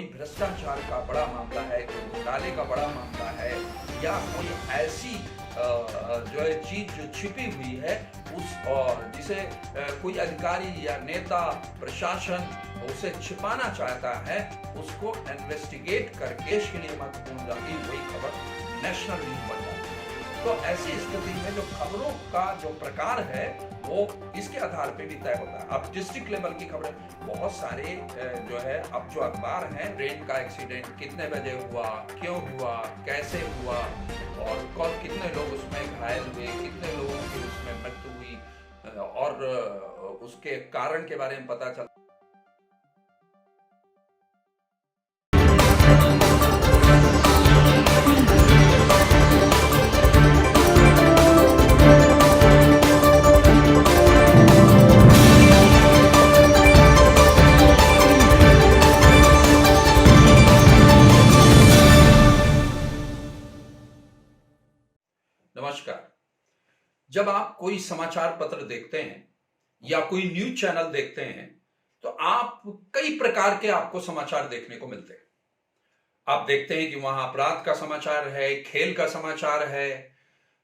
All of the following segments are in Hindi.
कोई भ्रष्टाचार का बड़ा मामला है, कोई घोटाले का बड़ा मामला है या कोई ऐसी जो है चीज जो छिपी हुई है उस और जिसे कोई अधिकारी या नेता प्रशासन उसे छिपाना चाहता है, उसको इन्वेस्टिगेट कर देश के लिए महत्वपूर्ण जाती वही खबर नेशनल न्यूज बन जाती है। तो ऐसी स्थिति में जो खबरों का जो प्रकार है वो इसके आधार पे भी तय होता है। अब डिस्ट्रिक्ट लेवल की खबरें बहुत सारे जो है अब जो अखबार हैं, ट्रेन का एक्सीडेंट कितने बजे हुआ, क्यों हुआ, कैसे हुआ और कौन कितने लोग उसमें घायल हुए, कितने लोगों की उसमें मृत्यु हुई और उसके कारण के बारे में पता चला। नमस्कार। जब आप कोई समाचार पत्र देखते हैं या कोई न्यूज चैनल देखते हैं तो आप कई प्रकार के आपको समाचार देखने को मिलते हैं। आप देखते हैं कि वहां अपराध का समाचार है, खेल का समाचार है,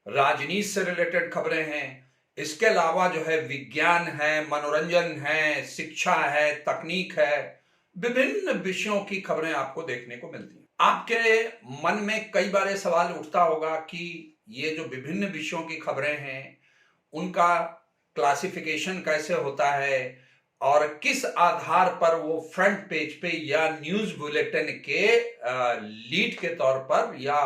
राजनीति से रिलेटेड खबरें हैं, इसके अलावा जो है विज्ञान है, मनोरंजन है, शिक्षा है, तकनीक है, विभिन्न विषयों की खबरें आपको देखने को मिलती हैं। आपके मन में कई बार सवाल उठता होगा कि ये जो विभिन्न विषयों की खबरें हैं उनका क्लासिफिकेशन कैसे होता है और किस आधार पर वो फ्रंट पेज पे या न्यूज बुलेटिन के लीड के तौर पर या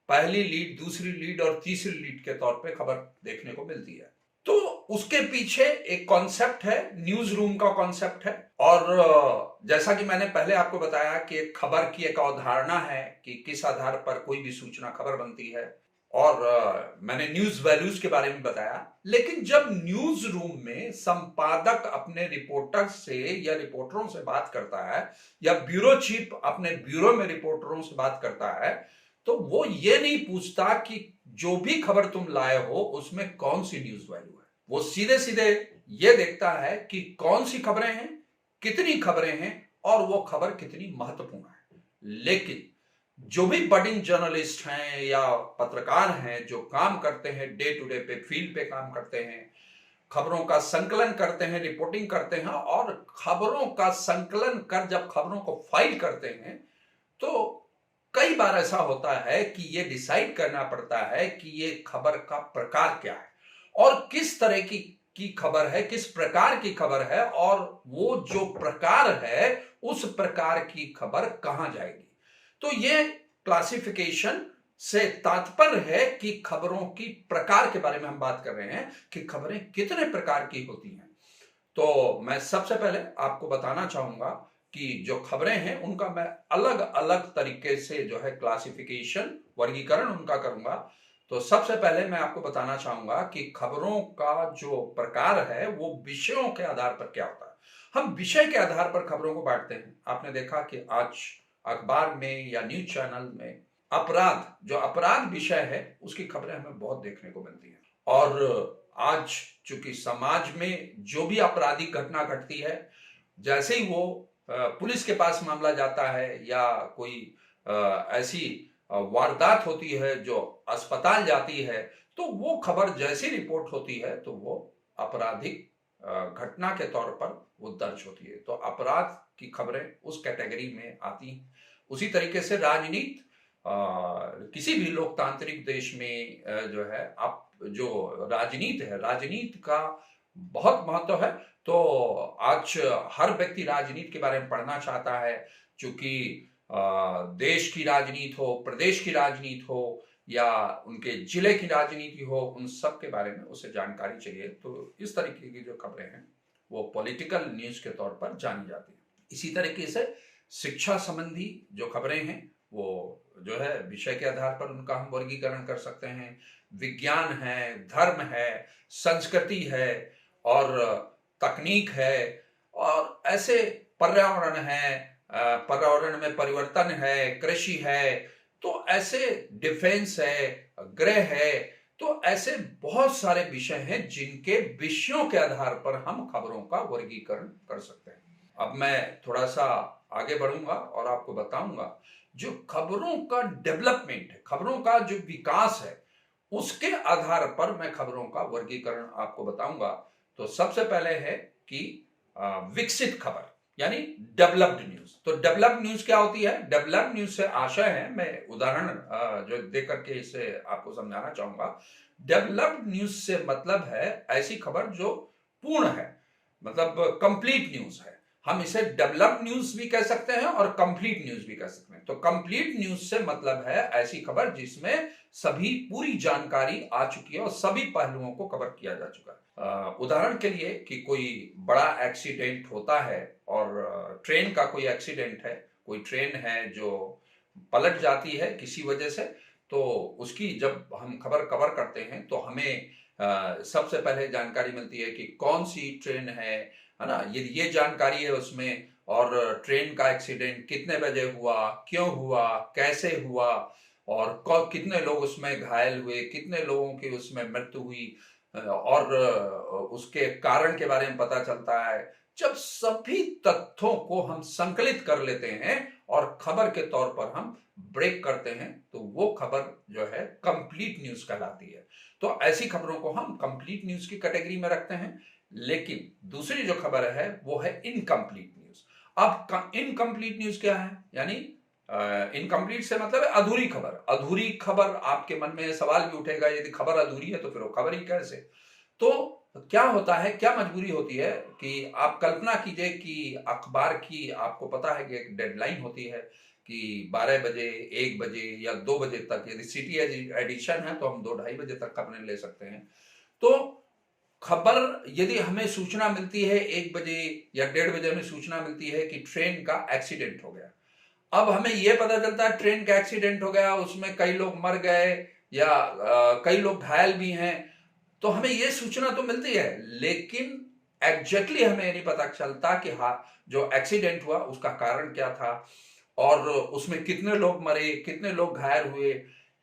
पहली लीड, दूसरी लीड और तीसरी लीड के तौर पे खबर देखने को मिलती है। तो उसके पीछे एक कॉन्सेप्ट है, न्यूज रूम का कॉन्सेप्ट है। और जैसा कि मैंने पहले आपको बताया कि एक खबर की एक अवधारणा है कि किस आधार पर कोई भी सूचना खबर बनती है और मैंने न्यूज वैल्यूज के बारे में बताया। लेकिन जब न्यूज रूम में संपादक अपने रिपोर्टर से या रिपोर्टरों से बात करता है या ब्यूरो चीफ अपने ब्यूरो में रिपोर्टरों से बात करता है तो वो ये नहीं पूछता कि जो भी खबर तुम लाए हो उसमें कौन सी न्यूज वैल्यू है। वो सीधे सीधे ये देखता है कि कौन सी खबरें हैं, कितनी खबरें हैं और वो खबर कितनी महत्वपूर्ण है। लेकिन जो भी बडिंग जर्नलिस्ट हैं या पत्रकार हैं जो काम करते हैं, डे टू डे पे फील्ड पे काम करते हैं, खबरों का संकलन करते हैं, रिपोर्टिंग करते हैं और खबरों का संकलन कर जब खबरों को फाइल करते हैं तो कई बार ऐसा होता है कि ये डिसाइड करना पड़ता है कि ये खबर का प्रकार क्या है और किस तरह की खबर है, किस प्रकार की खबर है और वो जो प्रकार है उस प्रकार की खबर कहां जाएगी। तो ये क्लासिफिकेशन से तात्पर्य है कि खबरों की प्रकार के बारे में हम बात कर रहे हैं कि खबरें कितने प्रकार की होती हैं। तो मैं सबसे पहले आपको बताना चाहूंगा कि जो खबरें हैं उनका मैं अलग अलग तरीके से जो है क्लासिफिकेशन, वर्गीकरण उनका करूंगा। तो सबसे पहले मैं आपको बताना चाहूंगा कि खबरों का जो प्रकार है वो विषयों के आधार पर क्या होता है। हम विषय के आधार पर खबरों को बांटते हैं। आपने देखा कि आज अखबार में या न्यूज चैनल में जो अपराध विषय है उसकी खबरें हमें बहुत देखने को मिलती हैं। और आज चूंकि समाज में जो भी आपराधिक घटना घटती है, जैसे ही वो पुलिस के पास मामला जाता है या कोई ऐसी वारदात होती है जो अस्पताल जाती है तो वो खबर जैसी रिपोर्ट होती है तो वो आपराधिक घटना के तौर पर वो दर्ज होती है। तो अपराध की खबरें उस कैटेगरी में आती हैं। उसी तरीके से राजनीति, किसी भी लोकतांत्रिक देश में जो है आप जो राजनीति है, राजनीति का बहुत महत्व है। तो आज हर व्यक्ति राजनीति के बारे में पढ़ना चाहता है, क्योंकि देश की राजनीति हो, प्रदेश की राजनीति हो या उनके जिले की राजनीति हो, उन सब के बारे में उसे जानकारी चाहिए। तो इस तरीके की जो खबरें हैं वो पॉलिटिकल न्यूज के तौर पर जानी जाती है। इसी तरीके से शिक्षा संबंधी जो खबरें हैं वो जो है विषय के आधार पर उनका हम वर्गीकरण कर सकते हैं। विज्ञान है, धर्म है, संस्कृति है और तकनीक है और ऐसे पर्यावरण है, पर्यावरण में परिवर्तन है, कृषि है, तो ऐसे डिफेंस है, गृह है, तो ऐसे बहुत सारे विषय हैं जिनके विषयों के आधार पर हम खबरों का वर्गीकरण कर सकते हैं। अब मैं थोड़ा सा आगे बढ़ूंगा और आपको बताऊंगा जो खबरों का डेवलपमेंट है, खबरों का जो विकास है, उसके आधार पर मैं खबरों का वर्गीकरण आपको बताऊंगा। तो सबसे पहले है कि विकसित खबर यानी डेवलप्ड न्यूज। तो डेवलप्ड न्यूज क्या होती है? डेवलप्ड न्यूज से आशय है, मैं उदाहरण जो दे करके इसे आपको समझाना चाहूंगा। डेवलप्ड न्यूज से मतलब है ऐसी खबर जो पूर्ण है, मतलब कंप्लीट न्यूज है। हम इसे डेवलप्ड न्यूज भी कह सकते हैं और कंप्लीट न्यूज भी कह सकते हैं। तो कंप्लीट न्यूज से मतलब है ऐसी खबर जिसमें सभी पूरी जानकारी आ चुकी है और सभी पहलुओं को कवर किया जा चुका है। उदाहरण के लिए कि कोई बड़ा एक्सीडेंट होता है और ट्रेन का कोई एक्सीडेंट है, कोई ट्रेन है जो पलट जाती है किसी वजह से, तो उसकी जब हम खबर कवर करते हैं तो हमें सबसे पहले जानकारी मिलती है कि कौन सी ट्रेन है ना, ये जानकारी है उसमें, और ट्रेन का एक्सीडेंट कितने बजे हुआ, क्यों हुआ, कैसे हुआ, और कितने लोग उसमें घायल हुए, कितने लोगों की उसमें मृत्यु हुई, और उसके कारण के बारे में पता चलता है। जब सभी तथ्यों को हम संकलित कर लेते हैं और खबर के तौर पर हम ब्रेक करते हैं तो वो खबर जो है कंप्लीट न्यूज कहलाती है। तो ऐसी खबरों को हम कंप्लीट न्यूज की कैटेगरी में रखते हैं। लेकिन दूसरी जो खबर है वो है इनकम्प्लीट न्यूज। अब इनकम्प्लीट न्यूज क्या है? यानी इनकम्प्लीट से मतलब है अधूरी खबर। अधूरी खबर, आपके मन में सवाल भी उठेगा यदि खबर अधूरी है तो फिर वो खबर ही कैसे? तो क्या होता है, क्या मजबूरी होती है कि आप कल्पना कीजिए कि अखबार की आपको पता है कि एक डेडलाइन होती है कि 12 बजे, 1 बजे या 2 बजे तक, यदि सिटी एडिशन है तो हम 2-2:30 बजे तक खबरें ले सकते हैं। तो खबर यदि हमें सूचना मिलती है 1 बजे या 1:30 बजे हमें सूचना मिलती है कि ट्रेन का एक्सीडेंट हो गया। अब हमें यह पता चलता है ट्रेन का एक्सीडेंट हो गया, उसमें कई लोग मर गए या कई लोग घायल भी हैं, तो हमें यह सूचना तो मिलती है, लेकिन एग्जैक्टली हमें नहीं पता चलता कि हाँ जो एक्सीडेंट हुआ उसका कारण क्या था और उसमें कितने लोग मरे, कितने लोग घायल हुए।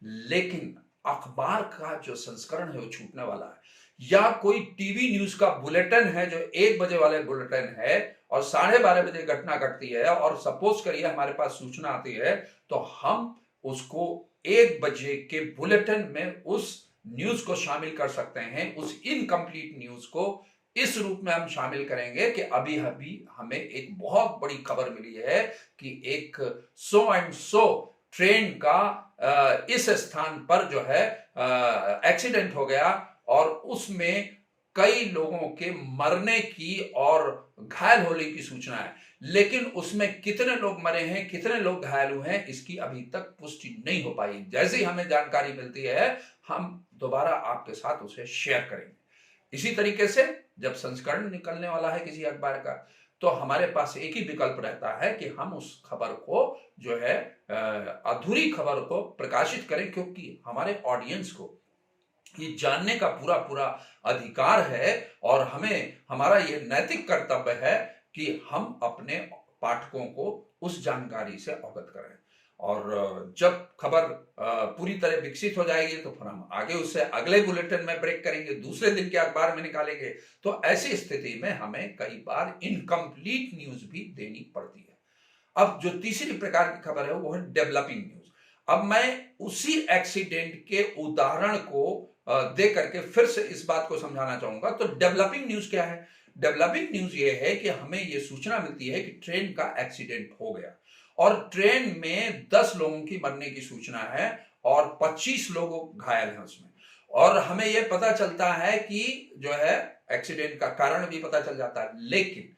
लेकिन अखबार का जो संस्करण है वो छूटने वाला है, या कोई टीवी न्यूज का बुलेटिन है जो 1 बजे वाले बुलेटिन है और 12:30 बजे घटना घटती है और सपोज करिए हमारे पास सूचना आती है, तो हम उसको 1 बजे के बुलेटिन में उस न्यूज को शामिल कर सकते हैं। उस इनकम्प्लीट न्यूज को इस रूप में हम शामिल करेंगे कि अभी अभी हमें एक बहुत बड़ी खबर मिली है कि एक सो एंड सो ट्रेन का इस स्थान पर जो है एक्सीडेंट हो गया और उसमें कई लोगों के मरने की और घायल होने की सूचना है, लेकिन उसमें कितने लोग मरे हैं, कितने लोग घायल हुए हैं, इसकी अभी तक पुष्टि नहीं हो पाई। जैसे ही हमें जानकारी मिलती है हम दोबारा आपके साथ उसे शेयर करेंगे। इसी तरीके से जब संस्करण निकलने वाला है किसी अखबार का, तो हमारे पास एक ही विकल्प रहता है कि हम उस खबर को जो है अधूरी खबर को प्रकाशित करें, क्योंकि हमारे ऑडियंस को ये जानने का पूरा पूरा अधिकार है और हमें, हमारा ये नैतिक कर्तव्य है कि हम अपने पाठकों को उस जानकारी से अवगत करें। और जब खबर पूरी तरह विकसित हो जाएगी तो फिर हम आगे उससे अगले बुलेटिन में ब्रेक करेंगे, दूसरे दिन के अखबार में निकालेंगे। तो ऐसी स्थिति में हमें कई बार इनकम्प्लीट न्यूज भी देनी पड़ती है। अब जो तीसरी प्रकार की खबर है वो है डेवलपिंग न्यूज। अब मैं उसी एक्सीडेंट के उदाहरण को दे करके फिर से इस बात को समझाना चाहूंगा। तो डेवलपिंग न्यूज क्या है? डेवलपिंग न्यूज ये है कि हमें ये सूचना मिलती है कि ट्रेन का एक्सीडेंट हो गया और ट्रेन में 10 लोगों की मरने की सूचना है और 25 लोग घायल हैं उसमें, और हमें यह पता चलता है कि जो है एक्सीडेंट का कारण भी पता चल जाता है। लेकिन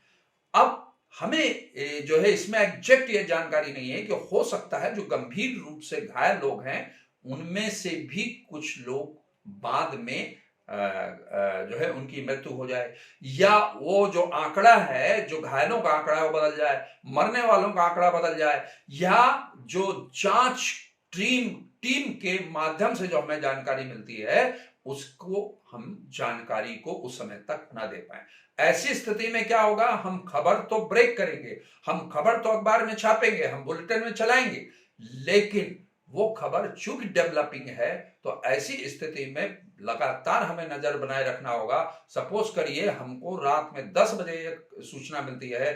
अब हमें जो है इसमें एग्जैक्ट ये जानकारी नहीं है कि हो सकता है जो गंभीर रूप से घायल लोग हैं उनमें से भी कुछ लोग बाद में जो है उनकी मृत्यु हो जाए, या वो जो आंकड़ा है, जो घायलों का आंकड़ा है वो बदल जाए, मरने वालों का आंकड़ा बदल जाए, या जो जांच टीम के माध्यम से जो हमें जानकारी मिलती है उसको हम जानकारी को उस समय तक ना दे पाए। ऐसी स्थिति में क्या होगा, हम खबर तो ब्रेक करेंगे, हम खबर तो अखबार में छापेंगे, हम बुलेटिन में चलाएंगे, लेकिन वो खबर चूंकि डेवलपिंग है तो ऐसी स्थिति में लगातार हमें नजर बनाए रखना होगा। सपोज करिए हमको रात में 10 बजे एक सूचना मिलती है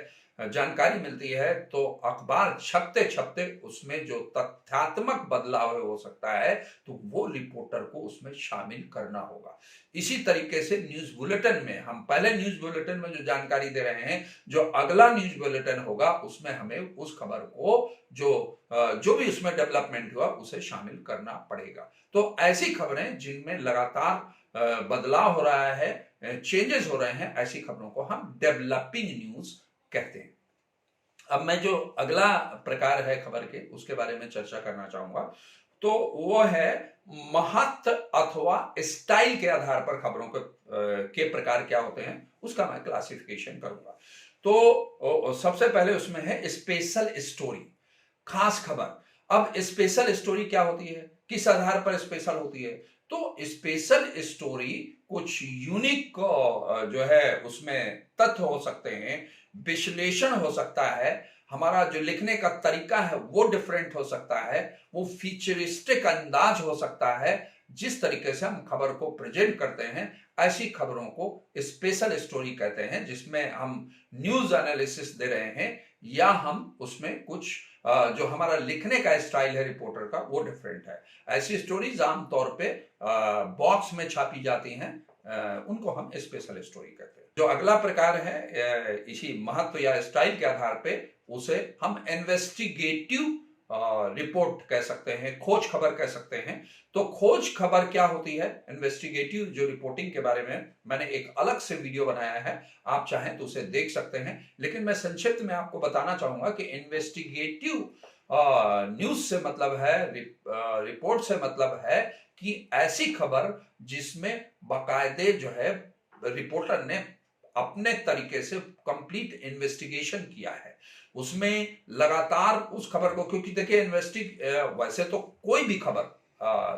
जानकारी मिलती है तो अखबार छपते छपते उसमें जो तथ्यात्मक बदलाव हो सकता है तो वो रिपोर्टर को उसमें शामिल करना होगा। इसी तरीके से न्यूज बुलेटिन में हम पहले न्यूज बुलेटिन में जो जानकारी दे रहे हैं, जो अगला न्यूज बुलेटिन होगा उसमें हमें उस खबर को जो भी उसमें डेवलपमेंट हुआ उसे शामिल करना पड़ेगा। तो ऐसी खबरें जिनमें लगातार बदलाव हो रहा है, चेंजेस हो रहे हैं, ऐसी खबरों को हम डेवलपिंग न्यूज कहते हैं। अब मैं जो अगला प्रकार है खबर के उसके बारे में चर्चा करना चाहूंगा, तो वो है महत्व अथवा स्टाइल के आधार पर खबरों के प्रकार क्या होते हैं उसका मैं क्लासिफिकेशन करूंगा। तो सबसे पहले उसमें है स्पेशल स्टोरी, खास खबर। अब स्पेशल स्टोरी क्या होती है, किस आधार पर स्पेशल होती है? तो स्पेशल स्टोरी कुछ यूनिक जो है उसमें तथ्य हो सकते हैं, विश्लेषण हो सकता है, हमारा जो लिखने का तरीका है वो डिफरेंट हो सकता है, वो फीचरिस्टिक अंदाज हो सकता है। जिस तरीके से हम खबर को प्रेजेंट करते हैं ऐसी खबरों को स्पेशल स्टोरी कहते हैं, जिसमें हम न्यूज एनालिसिस दे रहे हैं या हम उसमें कुछ जो हमारा लिखने का स्टाइल है रिपोर्टर का वो डिफरेंट है। ऐसी स्टोरीज आमतौर पे बॉक्स में छापी जाती हैं, उनको हम स्पेशल स्टोरी कहते हैं। जो अगला प्रकार है इसी महत्व या स्टाइल के आधार पे उसे हम इन्वेस्टिगेटिव रिपोर्ट कह सकते हैं, खोज खबर कह सकते हैं। तो खोज खबर क्या होती है, इन्वेस्टिगेटिव जो रिपोर्टिंग के बारे में मैंने एक अलग से वीडियो बनाया है, आप चाहें तो उसे देख सकते हैं। लेकिन मैं संक्षिप्त में आपको बताना चाहूंगा कि इन्वेस्टिगेटिव न्यूज से मतलब है, रिपोर्ट से मतलब है कि ऐसी खबर जिसमें बाकायदे जो है रिपोर्टर ने अपने तरीके से कंप्लीट इन्वेस्टिगेशन किया है, उसमें लगातार उस खबर को, क्योंकि देखिए वैसे तो कोई भी खबर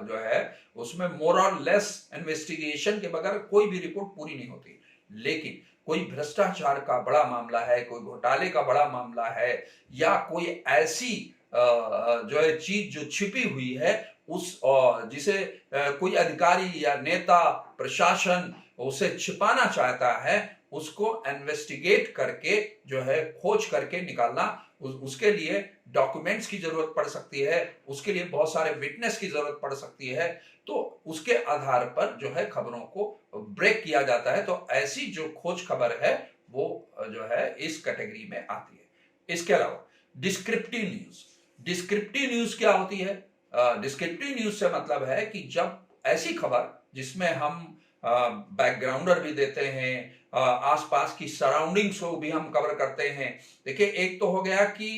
जो है उसमें मोर और लेस इन्वेस्टिगेशन के बगैर कोई भी रिपोर्ट पूरी नहीं होती। लेकिन कोई भ्रष्टाचार का बड़ा मामला है, कोई घोटाले का बड़ा मामला है, या कोई ऐसी जो है चीज जो छिपी हुई है उस जिसे कोई अधिकारी या नेता प्रशासन उसे छिपाना चाहता है, उसको इन्वेस्टिगेट करके जो है खोज करके निकालना, उसके लिए डॉक्यूमेंट्स की जरूरत पड़ सकती है, उसके लिए बहुत सारे विटनेस की जरूरत पड़ सकती है। तो उसके आधार पर जो है खबरों को ब्रेक किया जाता है। तो ऐसी जो खोज खबर है वो जो है इस कैटेगरी में आती है। इसके अलावा डिस्क्रिप्टिव न्यूज, डिस्क्रिप्टिव न्यूज क्या होती है? डिस्क्रिप्टिव न्यूज से मतलब है कि जब ऐसी खबर जिसमें हम बैकग्राउंडर भी देते हैं, आसपास की सराउंडिंग्स को भी हम कवर करते हैं। देखिए एक तो हो गया कि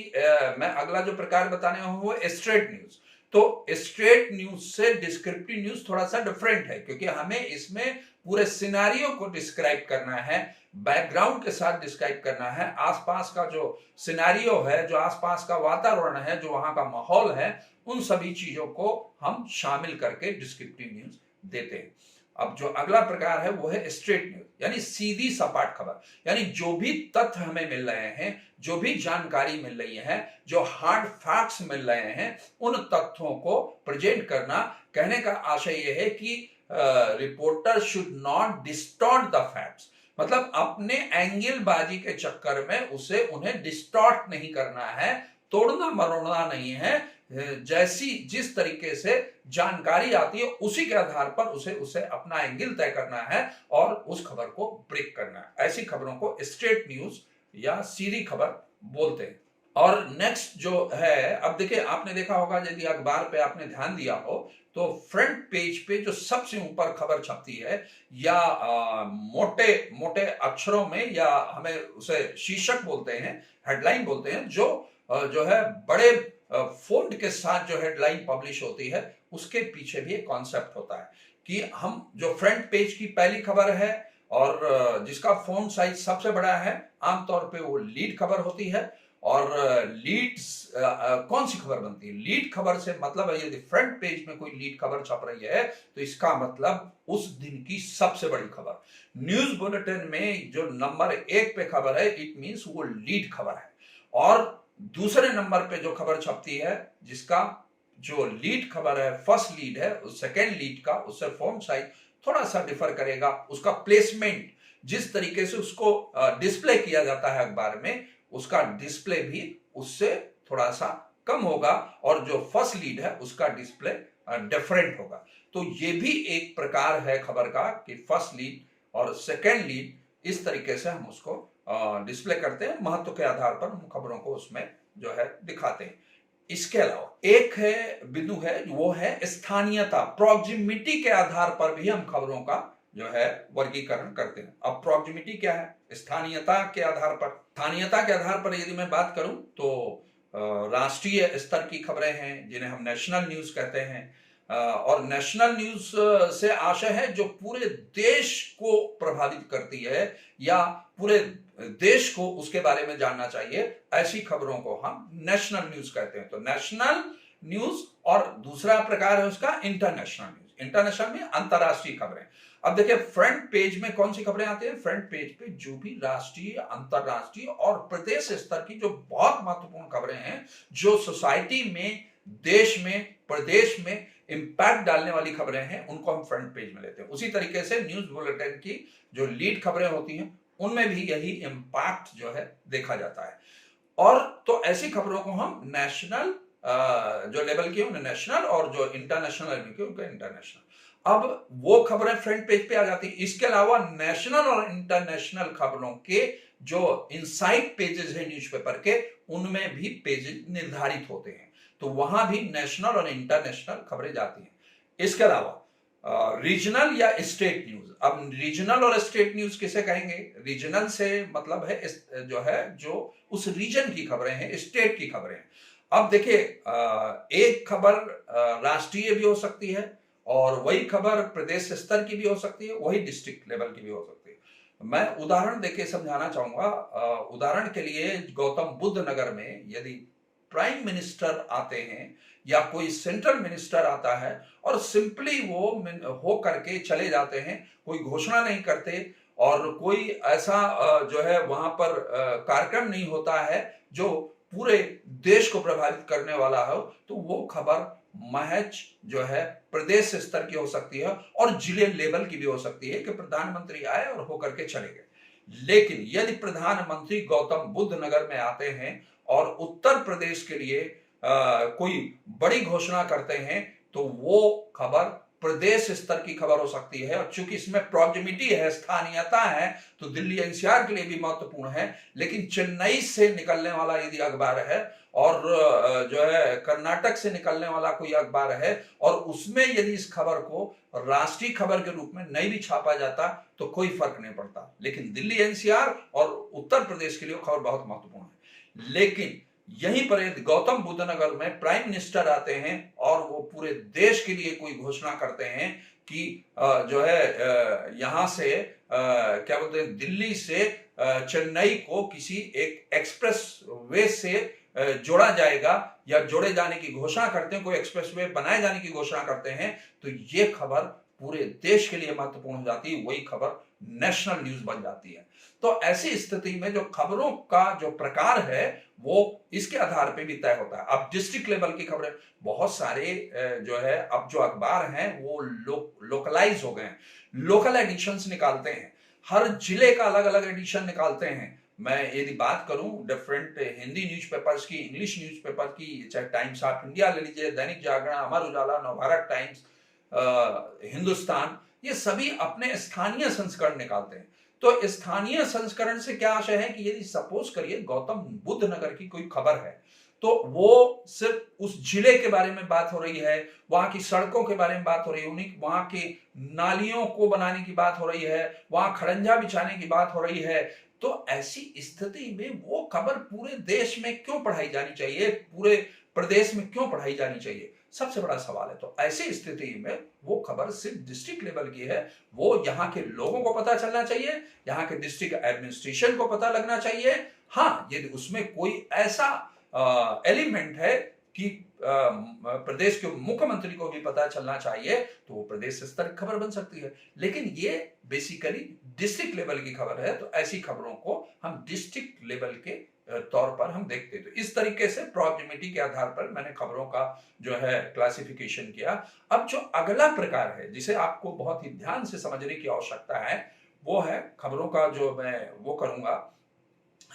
मैं अगला जो प्रकार बताने हूं वो स्ट्रेट न्यूज। तो स्ट्रेट न्यूज से डिस्क्रिप्टिव न्यूज थोड़ा सा डिफरेंट है, क्योंकि हमें इसमें पूरे सिनारियो को डिस्क्राइब करना है, बैकग्राउंड के साथ डिस्क्राइब करना है, आसपास का जो सिनारियो है, जो आसपास का वातावरण है, जो वहां का माहौल है, उन सभी चीजों को हम शामिल करके डिस्क्रिप्टिव न्यूज देते हैं। अब जो अगला प्रकार है वो है स्ट्रेट न्यूज, यानी सीधी सपाट खबर। यानी जो भी तथ्य हमें मिल रहे हैं, जो भी जानकारी मिल रही है, जो हार्ड फैक्ट्स मिल रहे हैं, उन तथ्यों को प्रेजेंट करना। कहने का आशय यह है कि reporter should not distort the facts, मतलब अपने एंगल बाजी के चक्कर में उन्हें डिस्टॉर्ट नहीं करना है, तोड़ना मरोड़ना नहीं है। जैसी जिस तरीके से जानकारी आती है उसी के आधार पर उसे अपना एंगल तय करना है और उस खबर को ब्रेक करना है। ऐसी खबरों को स्ट्रेट न्यूज या सीधी खबर बोलते हैं। और नेक्स्ट जो है, अब देखिए आपने देखा होगा, यदि अखबार पे आपने ध्यान दिया हो तो फ्रंट पेज पे जो सबसे ऊपर खबर छपती है, या मोटे मोटे अक्षरों में, या हमें उसे शीर्षक बोलते हैं, हेडलाइन बोलते हैं, जो है बड़े फोल्ड के साथ जो हेडलाइन पब्लिश होती है, उसके पीछे भी एक कॉन्सेप्ट होता है कि हम जो फ्रंट पेज की पहली खबर है और जिसका फॉन्ट साइज सबसे बड़ा है, आमतौर पे वो लीड खबर होती है। और लीड्स कौन सी खबर बनती है? लीड खबर से मतलब है यदि फ्रंट पेज में कोई लीड खबर छप रही है तो इसका मतलब उस दिन की सबसे बड़ी खबर। न्यूज बुलेटिन में जो नंबर 1 पे खबर है, इट मींस वो लीड खबर है। और दूसरे नंबर पे जो खबर छपती है, जिसका जो लीड खबर है, फर्स्ट लीड है, उस सेकेंड लीड का उससे फॉन्ट साइज थोड़ा सा डिफर करेगा। उसका प्लेसमेंट, जिस तरीके से उसको डिस्प्ले किया जाता है अखबार में, उसका डिस्प्ले भी उससे थोड़ा सा कम होगा और जो फर्स्ट लीड है उसका डिस्प्ले डिफरेंट होगा। तो ये भी एक प्रकार है खबर का कि फर्स्ट लीड और सेकेंड लीड इस तरीके से हम उसको डिस्प्ले करते हैं, महत्व के आधार पर हम खबरों को उसमें जो है दिखाते हैं। इसके अलावा एक है बिंदु है, वो है स्थानीयता, प्रॉक्सिमिटी के आधार पर भी हम खबरों का जो है वर्गीकरण करते हैं। अब प्रॉक्सिमिटी क्या है? स्थानीयता के आधार पर, स्थानीयता के आधार पर यदि मैं बात करूं तो राष्ट्रीय स्तर की खबरें हैं जिन्हें हम नेशनल न्यूज कहते हैं, और नेशनल न्यूज से आशय है जो पूरे देश को प्रभावित करती है या पूरे देश को उसके बारे में जानना चाहिए, ऐसी खबरों को हम नेशनल न्यूज कहते हैं। तो नेशनल न्यूज, और दूसरा प्रकार है उसका इंटरनेशनल न्यूज। इंटरनेशनल में अंतरराष्ट्रीय खबरें। अब देखिए फ्रंट पेज में कौन सी खबरें आती हैं? फ्रंट पेज पे जो भी राष्ट्रीय, अंतरराष्ट्रीय और प्रदेश स्तर की जो बहुत महत्वपूर्ण खबरें हैं, जो सोसाइटी में, देश में, प्रदेश में इंपैक्ट डालने वाली खबरें हैं, उनको हम फ्रंट पेज में लेते हैं। उसी तरीके से न्यूज बुलेटिन की जो लीड खबरें होती हैं उनमें भी यही इंपैक्ट जो है देखा जाता है। और तो ऐसी खबरों को हम नेशनल जो लेवल की उन्हें नेशनल, और जो इंटरनेशनल लेवल की उनका इंटरनेशनल। अब वो खबरें फ्रंट पेज पे आ जाती है। इसके अलावा नेशनल और इंटरनेशनल खबरों के जो इनसाइड पेजेस है न्यूज़पेपर के, उनमें भी पेजेस निर्धारित होते हैं, तो वहां भी नेशनल और इंटरनेशनल खबरें जाती हैं। इसके अलावा रीजनल या स्टेट न्यूज। अब रीजनल और स्टेट न्यूज किसे कहेंगे? रीजनल से मतलब है जो है जो उस रीजन की खबरें हैं, स्टेट की खबरें हैं। अब देखिए एक खबर राष्ट्रीय भी हो सकती है, और वही खबर प्रदेश स्तर की भी हो सकती है, वही डिस्ट्रिक्ट लेवल की भी हो सकती है। मैं उदाहरण देके समझाना चाहूंगा। उदाहरण के लिए गौतम बुद्ध नगर में यदि प्राइम मिनिस्टर आते हैं या कोई सेंट्रल मिनिस्टर आता है और सिंपली वो हो करके चले जाते हैं, कोई घोषणा नहीं करते और कोई ऐसा जो है वहां पर कार्यक्रम नहीं होता है जो पूरे देश को प्रभावित करने वाला हो, तो वो खबर महज जो है प्रदेश स्तर की हो सकती है और जिले लेवल की भी हो सकती है कि प्रधानमंत्री आए और होकर के चले गए। लेकिन यदि प्रधानमंत्री गौतम बुद्ध नगर में आते हैं और उत्तर प्रदेश के लिए कोई बड़ी घोषणा करते हैं, तो वो खबर प्रदेश स्तर की खबर हो सकती है। और चूंकि इसमें प्रॉक्सिमिटी है, स्थानीयता है, तो दिल्ली एनसीआर के लिए भी महत्वपूर्ण है। लेकिन चेन्नई से निकलने वाला यदि अखबार है और जो है कर्नाटक से निकलने वाला कोई अखबार है और उसमें यदि इस खबर को राष्ट्रीय खबर के रूप में नहीं भी छापा जाता तो कोई फर्क नहीं पड़ता। लेकिन दिल्ली एनसीआर और उत्तर प्रदेश के लिए खबर बहुत महत्वपूर्ण है। लेकिन यहीं पर गौतम बुद्ध नगर में प्राइम मिनिस्टर आते हैं और वो पूरे देश के लिए कोई घोषणा करते हैं कि जो है यहां से क्या बोलते हैं, दिल्ली से चेन्नई को किसी एक एक्सप्रेस वे से जोड़ा जाएगा या जोड़े जाने की घोषणा करते हैं, कोई एक्सप्रेस वे बनाए जाने की घोषणा करते हैं, तो ये खबर पूरे देश के लिए महत्वपूर्ण हो जाती है। वही खबर नेशनल न्यूज बन जाती है। तो ऐसी स्थिति में जो खबरों का जो प्रकार है वो इसके आधार पे भी तय होता है। अब डिस्ट्रिक्ट लेवल की खबरें, बहुत सारे जो है अब जो अखबार हैं वो लोकलाइज हो गए हैं, लोकल एडिशंस निकालते हैं, हर जिले का अलग अलग एडिशन निकालते हैं। मैं यदि बात करूं डिफरेंट हिंदी न्यूज़पेपर्स की, इंग्लिश न्यूज़पेपर की, चाहे टाइम्स ऑफ इंडिया ले लीजिए, दैनिक जागरण, अमर उजाला, नवभारत टाइम्स, हिंदुस्तान, ये सभी अपने स्थानीय संस्करण निकालते हैं। तो स्थानीय संस्करण से क्या आशय है कि यदि सपोज करिए गौतम बुद्ध नगर की कोई खबर है, तो वो सिर्फ उस जिले के बारे में बात हो रही है, वहां की सड़कों के बारे में बात हो रही है, वहां के नालियों को बनाने की बात हो रही है, वहां खड़ंजा बिछाने की बात हो रही है, तो ऐसी स्थिति में वो खबर पूरे देश में क्यों पढ़ाई जानी चाहिए, पूरे प्रदेश में क्यों पढ़ाई जानी चाहिए, सबसे बड़ा सवाल है। तो ऐसी स्थिति में वो खबर सिर्फ डिस्ट्रिक्ट लेवल की है, वो यहाँ के लोगों को पता चलना चाहिए, यहाँ के डिस्ट्रिक्ट एडमिनिस्ट्रेशन को पता लगना चाहिए। हाँ, यदि उसमें कोई ऐसा एलिमेंट है कि प्रदेश के मुख्यमंत्री को भी पता चलना चाहिए, तो वो प्रदेश स्तर की खबर बन सकती है। लेकिन ये बेसिकली डिस्ट्रिक्ट लेवल की खबर है, तो ऐसी खबरों को हम डिस्ट्रिक्ट लेवल के तौर पर हम देखते हैं। तो इस तरीके से प्रॉक्सिमिटी के आधार पर मैंने खबरों का जो है क्लासिफिकेशन किया। अब जो अगला प्रकार है जिसे आपको बहुत ही ध्यान से समझने की आवश्यकता है, वो है खबरों का जो मैं वो करूंगा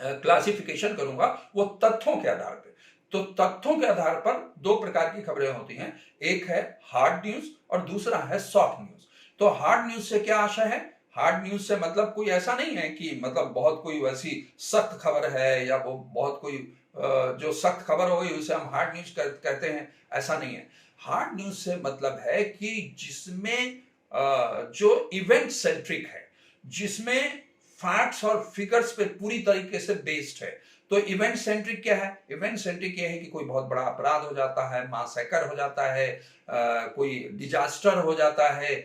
क्लासिफिकेशन करूंगा वो तथ्यों के आधार पे। तो तथ्यों के आधार पर दो प्रकार की खबरें होती हैं, एक है हार्ड न्यूज और दूसरा है सॉफ्ट न्यूज। तो हार्ड न्यूज से क्या आशा है? हार्ड न्यूज से मतलब कोई ऐसा नहीं है कि मतलब बहुत कोई वैसी सख्त खबर है या वो बहुत कोई जो सख्त खबर हो गई उसे हम हार्ड न्यूज कहते हैं, ऐसा नहीं है। हार्ड न्यूज से मतलब है कि जिसमें जो इवेंट सेंट्रिक है, जिसमें फैक्ट्स और फिगर्स पे पूरी तरीके से बेस्ड है। तो इवेंट सेंट्रिक क्या है? इवेंट सेंट्रिक ये है कि कोई बहुत बड़ा अपराध हो जाता है, मैसेकर हो जाता है, कोई डिजास्टर हो जाता है,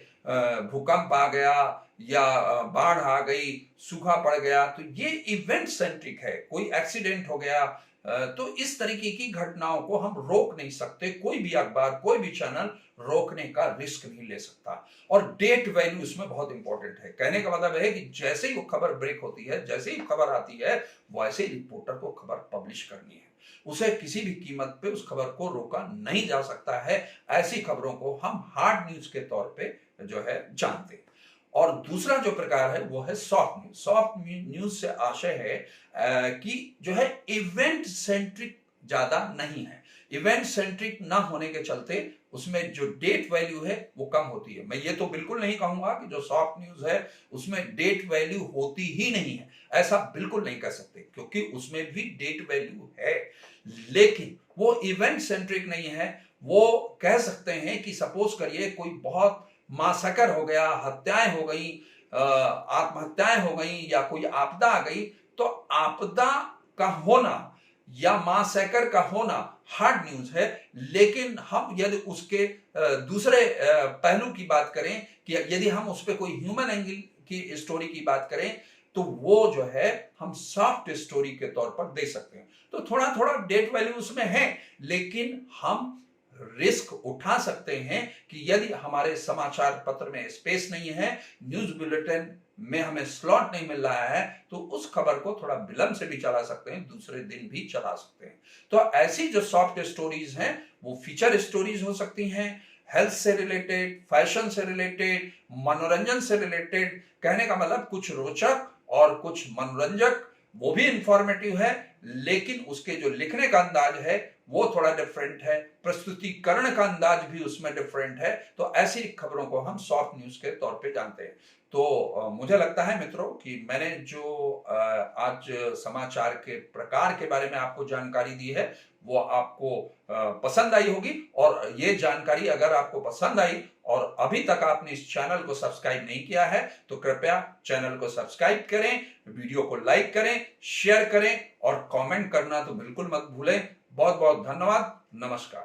भूकंप आ गया या बाढ़ आ गई, सूखा पड़ गया, तो ये इवेंट सेंट्रिक है। कोई एक्सीडेंट हो गया, तो इस तरीके की घटनाओं को हम रोक नहीं सकते। कोई भी अखबार, कोई भी चैनल रोकने का रिस्क नहीं ले सकता। और डेट वैल्यू इसमें बहुत इंपॉर्टेंट है। कहने का मतलब है कि जैसे ही वो खबर ब्रेक होती है, जैसे ही खबर आती है, वैसे ही रिपोर्टर को खबर पब्लिश करनी है। उसे किसी भी कीमत पे उस खबर को रोका नहीं जा सकता है। ऐसी खबरों को हम हार्ड न्यूज के तौर पे जो है जानते हैं। और दूसरा जो प्रकार है वो है सॉफ्ट न्यूज। सॉफ्ट न्यूज से आशय है कि जो है इवेंट सेंट्रिक ज्यादा नहीं है। इवेंट सेंट्रिक ना होने के चलते उसमें जो डेट वैल्यू है वो कम होती है। मैं ये तो बिल्कुल नहीं कहूंगा कि जो सॉफ्ट न्यूज है उसमें डेट वैल्यू होती ही नहीं है, ऐसा बिल्कुल नहीं कह सकते, क्योंकि उसमें भी डेट वैल्यू है, लेकिन वो इवेंट सेंट्रिक नहीं है। वो कह सकते हैं कि सपोज करिए कोई बहुत मासकर हो गया, हत्याएं हो गई, आत्महत्याएं हो गई या कोई आपदा आ गई, तो आपदा का होना या मासकर का होना हार्ड न्यूज है। लेकिन हम यदि उसके दूसरे पहलू की बात करें कि यदि हम उस पर कोई ह्यूमन एंगल की स्टोरी की बात करें, तो वो जो है हम सॉफ्ट स्टोरी के तौर पर दे सकते हैं। तो थोड़ा थोड़ा डेट वैल्यू उसमें है, लेकिन हम रिस्क उठा सकते हैं कि यदि हमारे समाचार पत्र में स्पेस नहीं है, न्यूज बुलेटिन में हमें स्लॉट नहीं मिल रहा है, तो उस खबर को थोड़ा विलंब से भी चला सकते हैं, दूसरे दिन भी चला सकते हैं। तो ऐसी जो सॉफ्ट स्टोरीज हैं वो फीचर स्टोरीज हो सकती हैं, हेल्थ से रिलेटेड, फैशन से रिलेटेड, मनोरंजन से रिलेटेड। कहने का मतलब कुछ रोचक और कुछ मनोरंजक, वो भी इंफॉर्मेटिव है, लेकिन उसके जो लिखने का अंदाज है वो थोड़ा डिफरेंट है, प्रस्तुतिकरण का अंदाज भी उसमें डिफरेंट है। तो ऐसी खबरों को हम सॉफ्ट न्यूज के तौर पे जानते हैं। तो मुझे लगता है मित्रों कि मैंने जो आज समाचार के प्रकार के बारे में आपको जानकारी दी है वो आपको पसंद आई होगी। और ये जानकारी अगर आपको पसंद आई और अभी तक आपने इस चैनल को सब्सक्राइब नहीं किया है, तो कृपया चैनल को सब्सक्राइब करें, वीडियो को लाइक करें, शेयर करें और कमेंट करना तो बिल्कुल मत भूलें। बहुत बहुत धन्यवाद। नमस्कार।